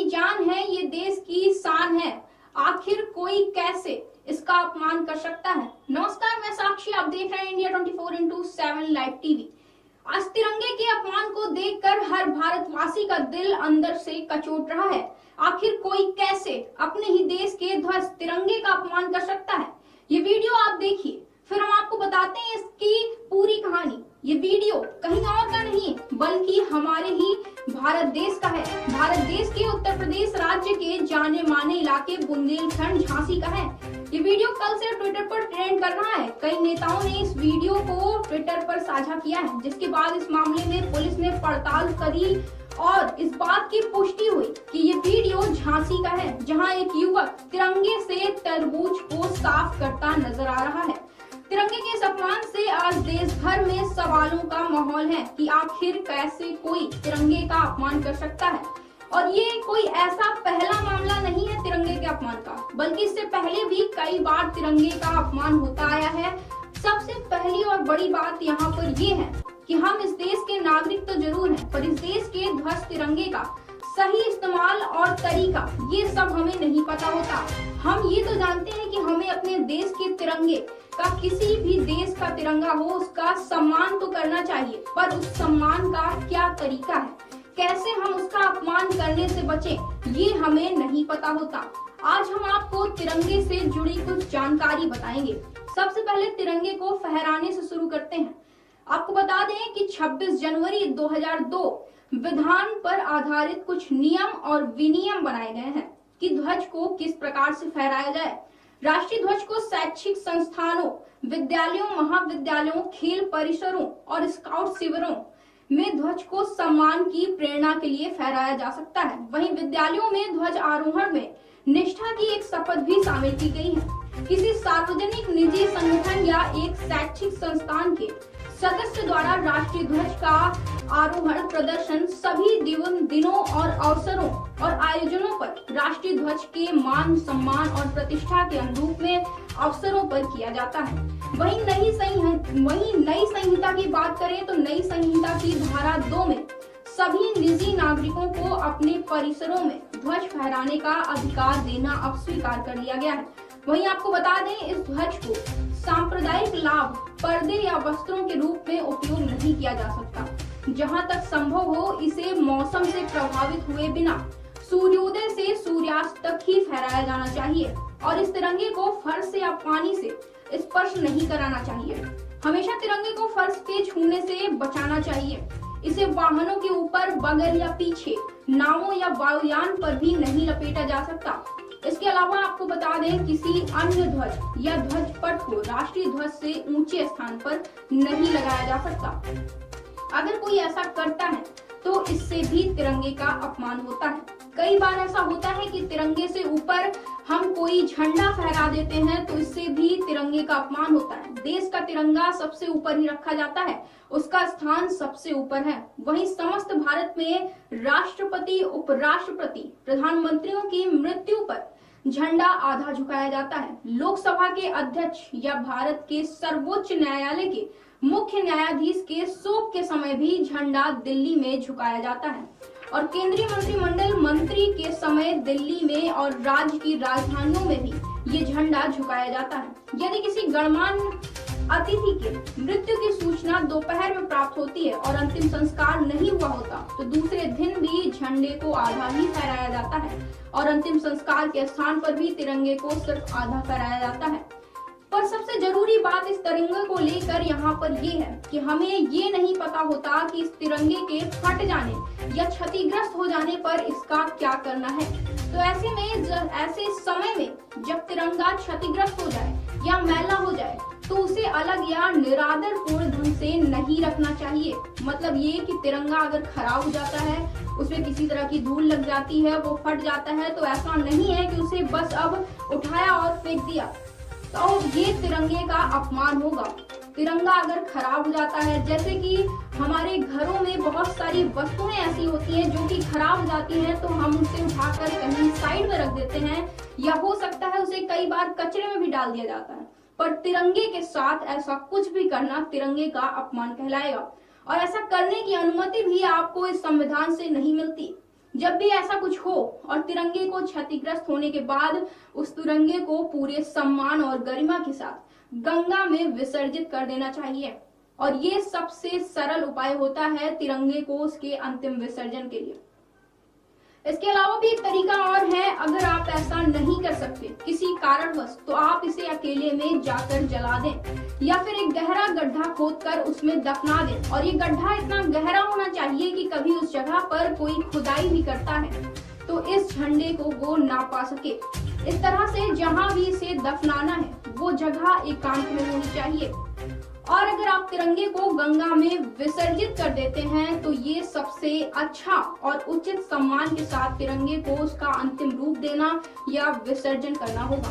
जान है, ये देश की शान है, आखिर कोई कैसे इसका अपमान कर सकता है। नमस्कार, मैं साक्षी, आप देख रहे हैं इंडिया 24/7 लाइव टीवी। आज तिरंगे के अपमान को देखकर हर भारतवासी का दिल अंदर से कचोट रहा है। आखिर कोई कैसे अपने ही देश के ध्वज तिरंगे का अपमान कर सकता है। ये वीडियो आप देखिए, फिर हम आपको बताते हैं इसकी पूरी कहानी। ये वीडियो कहीं और का नहीं बल्कि हमारे ही भारत देश का है। भारत देश के उत्तर प्रदेश राज्य के जाने माने इलाके बुंदेलखंड झांसी का है। ये वीडियो कल से ट्विटर पर ट्रेंड कर रहा है। कई नेताओं ने इस वीडियो को ट्विटर पर साझा किया है, जिसके बाद इस मामले में पुलिस ने पड़ताल करी और इस बात की पुष्टि हुई कि ये वीडियो झांसी का है, जहां एक युवक तिरंगे से तरबूज को साफ करता नजर आ रहा है। तिरंगे के इस अपमान से आज देश भर में सवालों का माहौल है कि आखिर कैसे कोई तिरंगे का अपमान कर सकता है। और ये कोई ऐसा पहला मामला नहीं है तिरंगे के अपमान का, बल्कि इससे पहले भी कई बार तिरंगे का अपमान होता आया है। सबसे पहली और बड़ी बात यहाँ पर ये है कि हम इस देश के नागरिक तो जरूर हैं, पर इस देश के ध्वज तिरंगे का सही इस्तेमाल और तरीका ये सब हमें नहीं पता होता। हम ये तो जानते हैं कि हमें अपने देश के तिरंगे का, किसी भी देश का तिरंगा हो, उसका सम्मान तो करना चाहिए, पर उस सम्मान का क्या तरीका है, कैसे हम उसका अपमान करने से बचें, ये हमें नहीं पता होता। आज हम आपको तिरंगे से जुड़ी कुछ जानकारी बताएंगे। सबसे पहले तिरंगे को फहराने से शुरू करते हैं। आपको बता दें कि 26 जनवरी 2002 विधान पर आधारित कुछ नियम और विनियम बनाए गए हैं कि ध्वज को किस प्रकार से फहराया जाए। राष्ट्रीय ध्वज को शैक्षिक संस्थानों, विद्यालयों, महाविद्यालयों, खेल परिसरों और स्काउट शिविरों में ध्वज को सम्मान की प्रेरणा के लिए फहराया जा सकता है। वहीं विद्यालयों में ध्वज आरोहण में निष्ठा की एक शपथ भी शामिल की गई है। किसी सार्वजनिक, निजी संगठन या एक शैक्षिक संस्थान के सदस्य द्वारा राष्ट्रीय ध्वज का आरोहण प्रदर्शन सभी दिनों और अवसरों और आयोजनों पर राष्ट्रीय ध्वज के मान, सम्मान और प्रतिष्ठा के अनुरूप में अवसरों पर किया जाता है। वहीं नई संहिता की बात करें तो नई संहिता की धारा 2 में सभी निजी नागरिकों को अपने परिसरों में ध्वज फहराने का अधिकार देना अब स्वीकार कर लिया गया है। वहीं आपको बता दें, इस ध्वज को सांप्रदायिक लाभ, पर्दे या वस्त्रों के रूप में उपयोग नहीं किया जा सकता। जहां तक संभव हो, इसे मौसम से प्रभावित हुए बिना सूर्योदय से सूर्यास्त तक ही फहराया जाना चाहिए और इस तिरंगे को फर्श या पानी से स्पर्श नहीं कराना चाहिए। हमेशा तिरंगे को फर्श के छूने से बचाना चाहिए। इसे वाहनों के ऊपर, बगल या पीछे, नावों या वायुयान पर भी नहीं लपेटा जा सकता। इसके अलावा आपको बता दें, किसी अन्य ध्वज या ध्वज पट को राष्ट्रीय ध्वज से ऊंचे स्थान पर नहीं लगाया जा सकता। अगर कोई ऐसा करता है तो इससे भी तिरंगे का अपमान होता है। कई बार ऐसा होता है कि तिरंगे से ऊपर हम कोई झंडा फहरा देते हैं तो इससे भी तिरंगे का अपमान होता है। देश का तिरंगा सबसे ऊपर ही रखा जाता है, उसका स्थान सबसे ऊपर है। वहीं समस्त भारत में राष्ट्रपति, उपराष्ट्रपति, प्रधानमंत्रियों की मृत्यु पर झंडा आधा झुकाया जाता है। लोकसभा के अध्यक्ष या भारत के सर्वोच्च न्यायालय के मुख्य न्यायाधीश के शोक के समय भी झंडा दिल्ली में झुकाया जाता है और केंद्रीय मंत्रिमंडल मंत्री के समय दिल्ली में और राज्य की राजधानियों में भी ये झंडा झुकाया जाता है। यदि किसी गणमान्य अतिथि के मृत्यु की सूचना दोपहर में प्राप्त होती है और अंतिम संस्कार नहीं हुआ होता तो दूसरे दिन भी झंडे को आधा ही फहराया जाता है और अंतिम संस्कार के स्थान पर भी तिरंगे को सिर्फ आधा फहराया जाता है। पर सबसे जरूरी बात इस तिरंगे को लेकर यहाँ पर ये है कि हमें ये नहीं पता होता कि इस तिरंगे के फट जाने या क्षतिग्रस्त हो जाने पर इसका क्या करना है। तो ऐसे समय में जब तिरंगा क्षतिग्रस्त हो जाए या मैला हो जाए तो उसे अलग या निरादर पूर्ण ढंग से नहीं रखना चाहिए। मतलब ये कि तिरंगा अगर खराब हो जाता है, उसमें किसी तरह की धूल लग जाती है, वो फट जाता है, तो ऐसा नहीं है कि उसे बस अब उठाया और फेंक दिया, तो ये तिरंगे का अपमान होगा। तिरंगा अगर खराब हो जाता है, जैसे कि हमारे घरों में बहुत सारी वस्तुएं ऐसी होती हैं जो कि खराब हो जाती हैं, तो हम उसे उठाकर कहीं साइड में रख देते हैं या हो सकता है उसे कई बार कचरे में भी डाल दिया जाता है। पर तिरंगे के साथ ऐसा कुछ भी करना तिरंगे का अपमान कहलाएगा और ऐसा करने की अनुमति भी आपको इस संविधान से नहीं मिलती। जब भी ऐसा कुछ हो और तिरंगे को क्षतिग्रस्त होने के बाद उस तिरंगे को पूरे सम्मान और गरिमा के साथ गंगा में विसर्जित कर देना चाहिए। और ये सबसे सरल उपाय होता है तिरंगे को उसके अंतिम विसर्जन के लिए। इसके अलावा भी एक तरीका और है, अगर आप ऐसा नहीं कर सकते किसी कारणवश, तो आप इसे अकेले में जाकर जला दें या फिर एक गहरा गड्ढा खोदकर उसमें दफना दें। और ये गड्ढा इतना गहरा होना चाहिए कि कभी उस जगह पर कोई खुदाई भी करता है तो इस झंडे को वो ना पा सके। इस तरह से जहां भी इसे दफनाना है वो जगह एकांत में होनी चाहिए। और अगर आप तिरंगे को गंगा में विसर्जित कर देते हैं तो ये सबसे अच्छा और उचित सम्मान के साथ तिरंगे को उसका अंतिम रूप देना या विसर्जन करना होगा।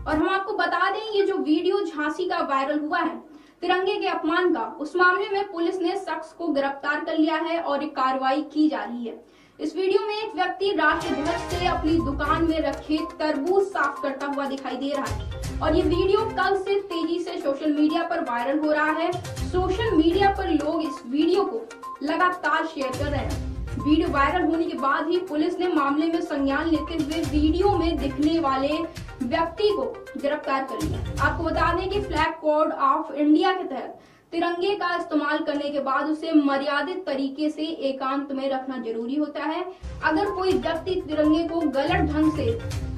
और हम आपको बता दें, ये जो वीडियो झांसी का वायरल हुआ है तिरंगे के अपमान का, उस मामले में पुलिस ने शख्स को गिरफ्तार कर लिया है और एक कार्रवाई की जा रही है। इस वीडियो में एक व्यक्ति राष्ट्रीय ध्वज से अपनी दुकान में रखे तरबूज साफ करता हुआ दिखाई दे रहा है और ये वीडियो कल से तेजी से सोशल मीडिया पर वायरल हो रहा है। सोशल मीडिया पर लोग इस वीडियो को लगातार शेयर कर रहे हैं। वीडियो वायरल होने के बाद ही पुलिस ने मामले में संज्ञान लेते हुए वीडियो में दिखने वाले व्यक्ति को गिरफ्तार कर लिया। आपको बता दें कि फ्लैग कोड ऑफ इंडिया के तहत तिरंगे का इस्तेमाल करने के बाद उसे मर्यादित तरीके से एकांत में रखना जरूरी होता है। अगर कोई व्यक्ति तिरंगे को गलत ढंग से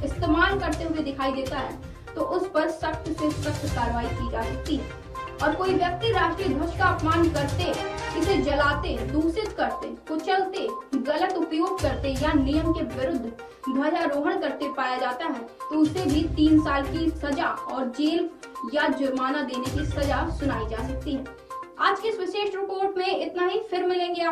इस्तेमाल करते हुए दिखाई देता है तो उस पर सख्त से सख्त कार्रवाई की जा सकती है। और कोई व्यक्ति राष्ट्रीय ध्वज का अपमान करते, इसे जलाते, दूषित करते, कुचलते, गलत उपयोग करते या नियम के विरुद्ध ध्वजारोहण करते पाया जाता है तो उसे भी 3 साल की सजा और जेल या जुर्माना देने की सजा सुनाई जा सकती है। आज की इस विशेष रिपोर्ट में इतना ही, फिर मिलेंगे आप